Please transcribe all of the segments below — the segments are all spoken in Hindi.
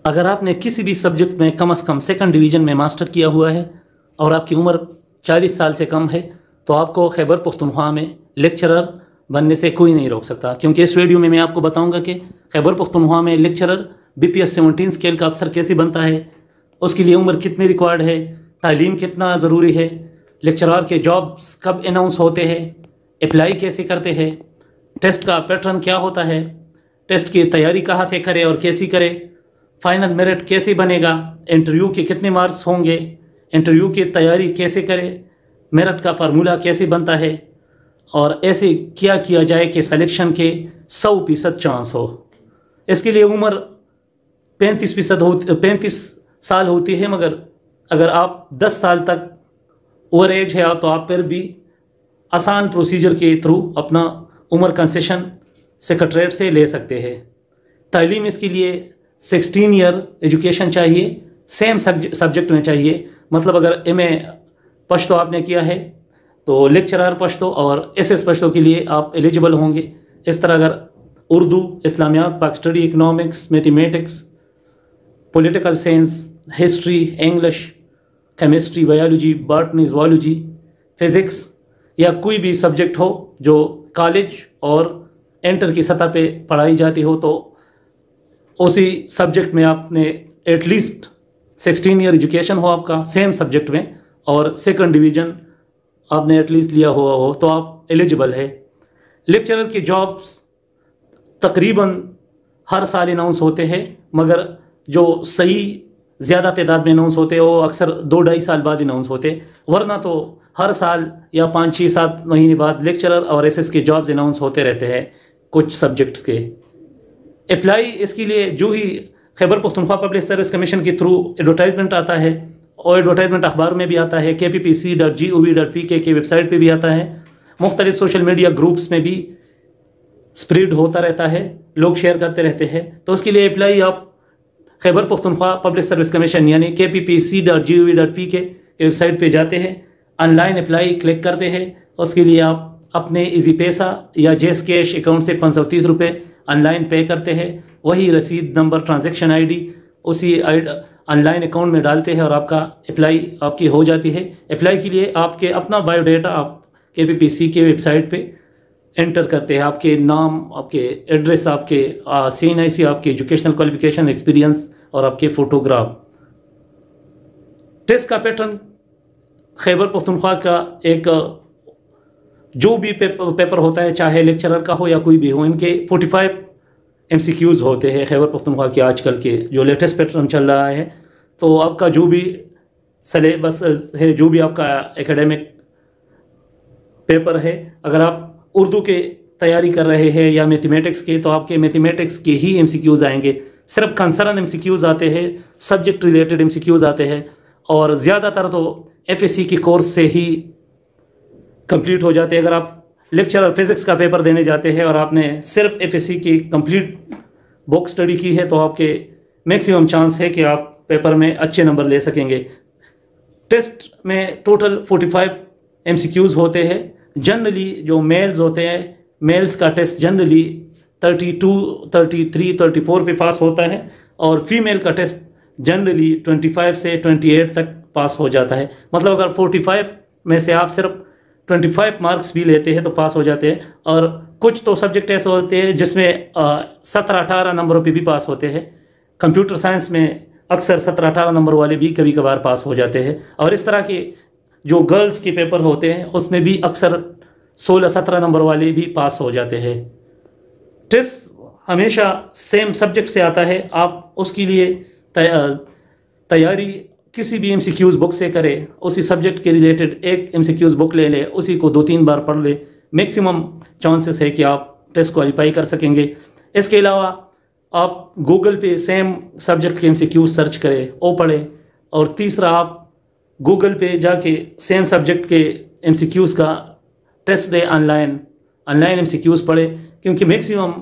अगर आपने किसी भी सब्जेक्ट में कम से कम सेकंड डिवीज़न में मास्टर किया हुआ है और आपकी उम्र 40 साल से कम है तो आपको खैबर पख्तूनख्वा में लेक्चरर बनने से कोई नहीं रोक सकता। क्योंकि इस वीडियो में मैं आपको बताऊंगा कि खैबर पख्तूनख्वा में लेक्चरर BPS 17 स्केल का अफसर कैसे बनता है, उसके लिए उम्र कितनी रिक्वायर्ड है, तालीम कितना ज़रूरी है, लेक्चरर के जॉब्स कब अनाउंस होते हैं, अप्लाई कैसे करते हैं, टेस्ट का पैटर्न क्या होता है, टेस्ट की तैयारी कहाँ से करें और कैसी करें, फाइनल मेरिट कैसे बनेगा, इंटरव्यू के कितने मार्क्स होंगे, इंटरव्यू की तैयारी कैसे करें, मेरिट का फार्मूला कैसे बनता है और ऐसे क्या किया जाए कि सिलेक्शन के 100% चांस हो। इसके लिए उम्र 35 साल होती है, मगर अगर आप 10 साल तक ओवर एज है तो आप फिर भी आसान प्रोसीजर के थ्रू अपना उम्र कंसेशन सेक्रेटरीट से ले सकते हैं। तालीम इसके लिए 16 ईयर एजुकेशन चाहिए, सेम सब्जेक्ट में चाहिए। मतलब अगर MA पश्तो आपने किया है तो लेक्चरर पश्तो और SS पश्तो के लिए आप एलिजिबल होंगे। इस तरह अगर उर्दू, इस्लामियात, पाक study, economics, mathematics, political science, history, English, chemistry, biology, botany, zoology, physics या कोई भी सब्जेक्ट हो जो कॉलेज और इंटर की सतह पे पढ़ाई जाती हो तो उसी सब्जेक्ट में आपने एटलीस्ट 16 ईयर एजुकेशन हो आपका सेम सब्जेक्ट में और सेकंड डिवीज़न आपने एटलीस्ट लिया हुआ हो तो आप एलिजिबल है। लेक्चरर की जॉब्स तकरीबन हर साल अनाउंस होते हैं, मगर जो सही ज़्यादा तादाद में अनाउंस होते हैं वो अक्सर 2-2.5 साल बाद अनाउंस होते, वरना तो हर साल या 5-6-7 महीने बाद लेक्चरर और SS के जॉब्स अनाउंस होते रहते हैं कुछ सब्जेक्ट्स के। अप्लाई इसके लिए जो ही Khyber Pakhtunkhwa public service commission के थ्रू एडवर्टाइजमेंट आता है और एडवर्टाइजमेंट अखबार में भी आता है, kppc.gov.pk के वेबसाइट पे भी आता है, मुख्तलिफ सोशल मीडिया ग्रुप्स में भी स्प्रेड होता रहता है, लोग शेयर करते रहते हैं। तो उसके लिए अप्लाई आप Khyber Pakhtunkhwa public service commission यानी kppc.gov.pk के वेबसाइट पे जाते हैं, ऑनलाइन अप्लाई क्लिक करते हैं। उसके लिए आप अपने इजी पैसा या जेस कैश अकाउंट से 530 रुपये ऑनलाइन पे करते हैं, वही रसीद नंबर, ट्रांजैक्शन ID उसी ऑनलाइन अकाउंट में डालते हैं और आपका अप्लाई आपकी हो जाती है। अप्लाई के लिए आपके अपना बायोडाटा आप KPPC के वेबसाइट पे एंटर करते हैं, आपके नाम, आपके एड्रेस, आपके CNIC, आपके एजुकेशनल क्वालिफिकेशन, एक्सपीरियंस और आपके फ़ोटोग्राफ। टेस्ट का पैटर्न खैबर पख्तूनख्वा का एक जो भी पेपर होता है, चाहे लेक्चरर का हो या कोई भी हो, इनके 45 MCQs होते हैं खैबर पख्तूनख्वा के आजकल के जो लेटेस्ट पैटर्न चल रहा है। तो आपका जो भी सिलेबस है, जो भी आपका एकेडमिक पेपर है, अगर आप उर्दू के तैयारी कर रहे हैं या मैथमेटिक्स के तो आपके मैथमेटिक्स के ही MCQs आएंगे। सिर्फ कंसर्न MCQs आते हैं, सब्जेक्ट रिलेटेड MCQs आते हैं और ज़्यादातर तो FSC के कोर्स से ही कंप्लीट हो जाते हैं। अगर आप लेक्चरर फिज़िक्स का पेपर देने जाते हैं और आपने सिर्फ FSC की कंप्लीट बुक स्टडी की है तो आपके मैक्सिमम चांस है कि आप पेपर में अच्छे नंबर ले सकेंगे। टेस्ट में टोटल 45 MCQs होते हैं। जनरली जो मेल्स होते हैं, मेल्स का टेस्ट जनरली 32, 33, 34 पे पास होता है और फीमेल का टेस्ट जनरली 25 से 28 तक पास हो जाता है। मतलब अगर 45 में से आप सिर्फ 25 मार्क्स भी लेते हैं तो पास हो जाते हैं। और कुछ तो सब्जेक्ट ऐसे होते हैं जिसमें 17-18 नंबरों पे भी पास होते हैं। कंप्यूटर साइंस में अक्सर 17-18 नंबर वाले भी कभी कभार पास हो जाते हैं। और इस तरह के जो गर्ल्स के पेपर होते हैं उसमें भी अक्सर 16-17 नंबर वाले भी पास हो जाते हैं। टेस्ट हमेशा सेम सब्जेक्ट से आता है, आप उसके लिए तैयारी किसी भी MCQs बुक से करें, उसी सब्जेक्ट के रिलेटेड एक MCQs बुक ले लें, उसी को 2-3 बार पढ़ लें, मैक्सिमम चांसेस है कि आप टेस्ट क्वालिफाई कर सकेंगे। इसके अलावा आप गूगल पे सेम सब्जेक्ट के MCQs सर्च करें, वो पढ़ें। और तीसरा, आप गूगल पे जाके सेम सब्जेक्ट के MCQs का टेस्ट दें, ऑनलाइन MCQs पढ़ें, क्योंकि मैक्सिमम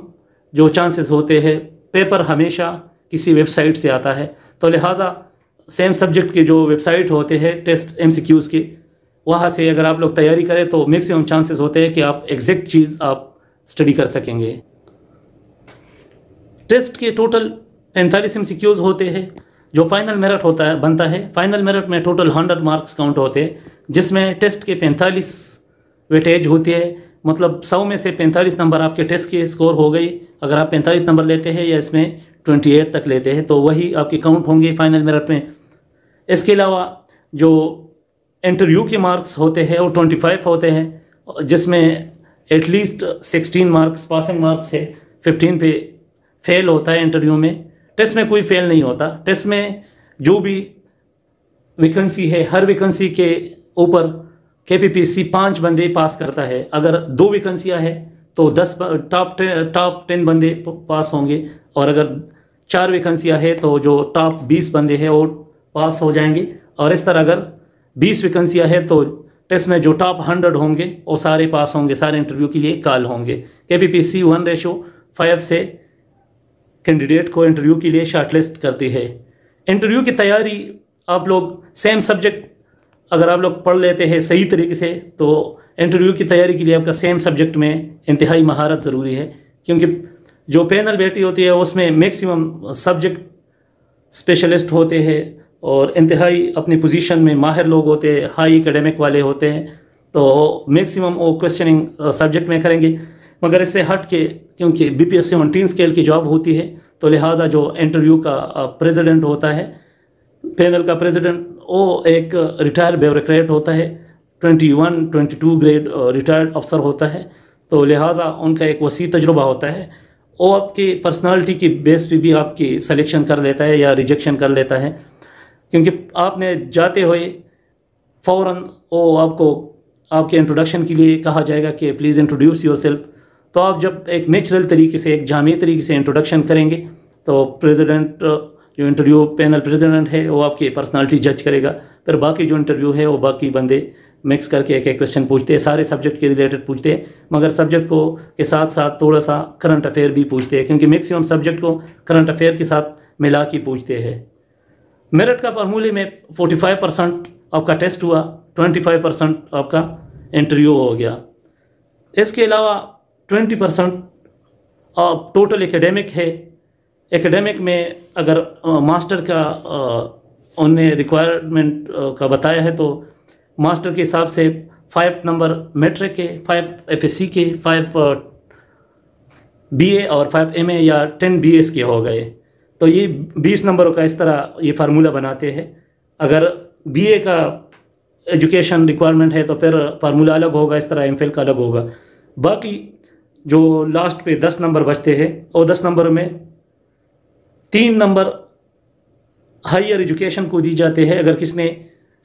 जो चांसेस होते हैं पेपर हमेशा किसी वेबसाइट से आता है। तो लिहाजा सेम सब्जेक्ट के जो वेबसाइट होते हैं टेस्ट MCQs के, वहाँ से अगर आप लोग तैयारी करें तो मैक्सिमम चांसेस होते हैं कि आप एग्जैक्ट चीज़ आप स्टडी कर सकेंगे। टेस्ट के टोटल 45 MCQs होते हैं। जो फाइनल मेरिट होता है बनता है, फाइनल मेरिट में टोटल 100 मार्क्स काउंट होते हैं, जिसमें टेस्ट के 45 वेटेज होती है। मतलब 100 में से 45 नंबर आपके टेस्ट के स्कोर हो गई। अगर आप 45 नंबर लेते हैं या इसमें 28 तक लेते हैं तो वही आपके काउंट होंगे फाइनल मेरिट में। इसके अलावा जो इंटरव्यू के मार्क्स होते हैं वो 25 होते हैं, जिसमें एटलीस्ट 16 मार्क्स पासिंग मार्क्स है, 15 पे फेल होता है इंटरव्यू में। टेस्ट में कोई फेल नहीं होता। टेस्ट में जो भी वैकेंसी है, हर वैकेंसी के ऊपर KPPSC 5 बंदे पास करता है। अगर 2 वैकेंसियाँ है तो 10 टॉप 10 बंदे पास होंगे, और अगर 4 वैकेंसियाँ है तो जो टॉप 20 बंदे हैं वो पास हो जाएंगे। और इस तरह अगर 20 वैकेंसियाँ है तो टेस्ट में जो टॉप 100 होंगे वो सारे पास होंगे, सारे इंटरव्यू के लिए कॉल होंगे। KPPSC 1:5 से कैंडिडेट को इंटरव्यू के लिए शॉर्टलिस्ट करती है। इंटरव्यू की तैयारी आप लोग सेम सब्जेक्ट अगर आप लोग पढ़ लेते हैं सही तरीके से, तो इंटरव्यू की तैयारी के लिए आपका सेम सब्जेक्ट में इंतहाई महारत ज़रूरी है, क्योंकि जो पैनल बैठी होती है उसमें मैक्सिमम सब्जेक्ट स्पेशलिस्ट होते हैं और इंतहाई अपनी पोजीशन में माहिर लोग होते हैं, हाई एकेडमिक वाले होते हैं, तो मैक्सिमम वो क्वेश्चनिंग सब्जेक्ट में करेंगे। मगर इससे हट के, क्योंकि BPSC 17 स्केल की जॉब होती है, तो लिहाजा जो इंटरव्यू का प्रेसिडेंट होता है, पैनल का प्रेसिडेंट, वो एक रिटायर्ड ब्यूरोक्रेट होता है, 21-22 ग्रेड रिटायर्ड अफसर होता है। तो लिहाजा उनका एक वसी तजुर्बा होता है। वो आपकी पर्सनालिटी की बेस पे भी आपकी सिलेक्शन कर लेता है या रिजेक्शन कर लेता है, क्योंकि आपने जाते हुए फ़ौरन वो आपको आपके इंट्रोडक्शन के लिए कहा जाएगा कि प्लीज़ इंट्रोड्यूस योर सेल्फ। तो आप जब एक नेचुरल तरीके से, एक जामी तरीके से इंट्रोडक्शन करेंगे तो प्रेसिडेंट, जो इंटरव्यू पैनल प्रेसिडेंट है, वो आपकी पर्सनालिटी जज करेगा। फिर बाकी जो इंटरव्यू है वो बाकी बंदे मिक्स करके एक एक क्वेश्चन पूछते हैं, सारे सब्जेक्ट के रिलेटेड पूछते हैं, मगर सब्जेक्ट को के साथ साथ थोड़ा सा करंट अफेयर भी पूछते हैं, क्योंकि मैक्सिमम सब्जेक्ट को करंट अफेयर के साथ मिला के पूछते हैं। मेरिट का फार्मूले में 45% आपका टेस्ट हुआ, 25% आपका इंटरव्यू हो गया। इसके अलावा 20% टोटल एकेडमिक है। एकेडमिक में अगर मास्टर का उन्हें रिक्वायरमेंट का बताया है तो मास्टर के हिसाब से 5 नंबर मैट्रिक के, 5 FSC के, 5 BA और 5 MA या 10 BS के हो गए। तो ये 20 नंबरों का इस तरह ये फार्मूला बनाते हैं। अगर BA का एजुकेशन रिक्वायरमेंट है तो फिर फार्मूला अलग होगा, इस तरह MPhil का अलग होगा। बाकी जो लास्ट पे 10 नंबर बचते हैं, और 10 नंबर में 3 नंबर हायर एजुकेशन को दी जाते हैं। अगर किसने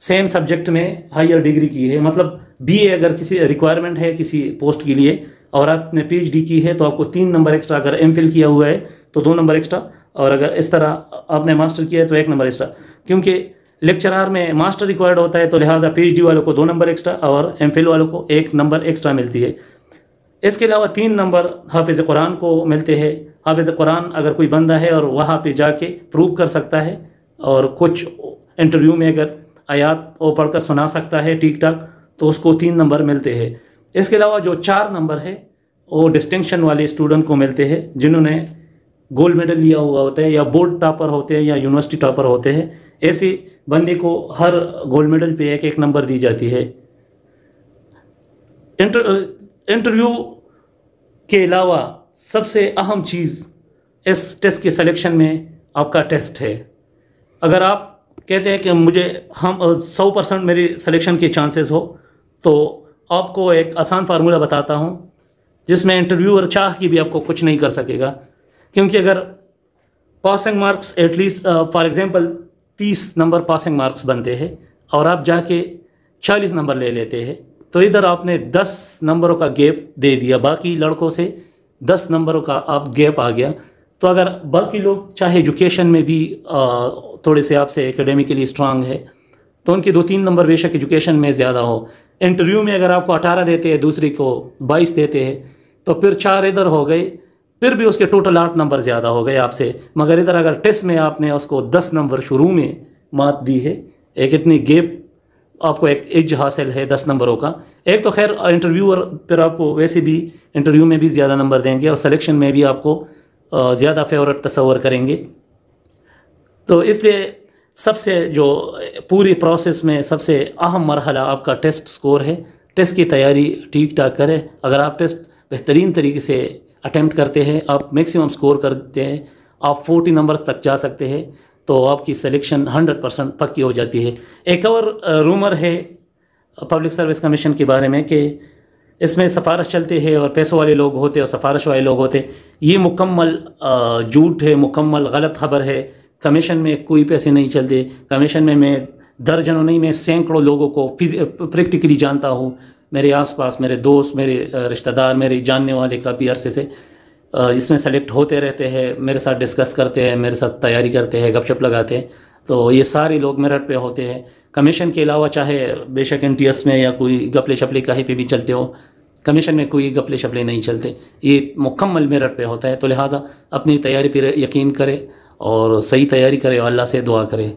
सेम सब्जेक्ट में हायर डिग्री की है, मतलब BA अगर किसी रिक्वायरमेंट है किसी पोस्ट के लिए और आपने PhD की है तो आपको 3 नंबर एक्स्ट्रा, अगर MPhil किया हुआ है तो 2 नंबर एक्स्ट्रा, और अगर इस तरह आपने मास्टर किया है तो 1 नंबर एक्स्ट्रा। क्योंकि लेक्चरार में मास्टर रिक्वायर्ड होता है तो लिहाजा PhD वालों को 2 नंबर एक्स्ट्रा और MPhil वालों को 1 नंबर एक्स्ट्रा मिलती है। इसके अलावा 3 नंबर हाफिज़ कुरान को मिलते हैं। हाफिज़ कुरान अगर कोई बंदा है और वहाँ पे जाके प्रूव कर सकता है और कुछ इंटरव्यू में अगर आयात वो पढ़कर सुना सकता है ठीक ठाक, तो उसको 3 नंबर मिलते हैं। इसके अलावा जो 4 नंबर है वो डिस्टिंक्शन वाले स्टूडेंट को मिलते हैं, जिन्होंने गोल्ड मेडल लिया हुआ होता है या बोर्ड टॉपर होते हैं या यूनिवर्सिटी टॉपर होते हैं। ऐसे बंदे को हर गोल्ड मेडल पे 1-1 नंबर दी जाती है। इंटरव्यू के अलावा सबसे अहम चीज़ इस टेस्ट के सिलेक्शन में आपका टेस्ट है। अगर आप कहते हैं कि मुझे 100% मेरी सिलेक्शन के चांसेस हो, तो आपको एक आसान फार्मूला बताता हूँ जिसमें इंटरव्यूअर चाह के भी आपको कुछ नहीं कर सकेगा। क्योंकि अगर passing marks at least for example 30 number passing marks बनते हैं और आप जाके 40 नंबर ले लेते हैं, तो इधर आपने 10 नंबरों का गैप दे दिया, बाकी लड़कों से 10 नंबरों का आप गैप आ गया। तो अगर बाकी लोग चाहे एजुकेशन में भी थोड़े से आपसे एकेडमिकली स्ट्रांग है तो उनके 2-3 नंबर बेशक एजुकेशन में ज़्यादा हो, इंटरव्यू में अगर आपको 18 देते हैं, दूसरी को 22 देते हैं, तो फिर 4 इधर हो गए, फिर भी उसके टोटल 8 नंबर ज़्यादा हो गए आपसे। मगर इधर अगर टेस्ट में आपने उसको 10 नंबर शुरू में मात दी है, एक इतनी गैप आपको एक एज हासिल है 10 नंबरों का। एक तो खैर इंटरव्यूअर फिर आपको वैसे भी इंटरव्यू में भी ज़्यादा नंबर देंगे और सिलेक्शन में भी आपको ज़्यादा फेवरेट तस्वर करेंगे। तो इसलिए सबसे जो पूरी प्रोसेस में सबसे अहम मरहला आपका टेस्ट स्कोर है। टेस्ट की तैयारी ठीक ठाक करें। अगर आप टेस्ट बेहतरीन तरीके से अटेम्प्ट करते हैं, आप मैक्सिमम स्कोर करते हैं, आप 40 नंबर तक जा सकते हैं, तो आपकी सिलेक्शन 100% पक्की हो जाती है। एक और रूमर है पब्लिक सर्विस कमीशन के बारे में कि इसमें सिफारिश चलते हैं और पैसों वाले लोग होते और सिफारिश वाले लोग होते। ये मुकम्मल झूठ है, मुकम्मल गलत खबर है। कमीशन में कोई पैसे नहीं चलते। कमीशन में मैं दर्जनों नहीं, मैं सैकड़ों लोगों को प्रैक्टिकली जानता हूँ। मेरे आसपास मेरे दोस्त, मेरे रिश्तेदार, मेरे जानने वाले काफ़ी अरसे से इसमें सेलेक्ट होते रहते हैं, मेरे साथ डिस्कस करते हैं, मेरे साथ तैयारी करते हैं, गपशप लगाते हैं। तो ये सारे लोग मेरिट पे होते हैं। कमीशन के अलावा चाहे बेशक NTS में या कोई गपले शपले कहीं पे भी चलते हो, कमीशन में कोई गपले शपले नहीं चलते। ये मुकम्मल मेरिट पे होता है। तो लिहाजा अपनी तैयारी पर यकीन करें और सही तैयारी करें और अल्लाह से दुआ करें।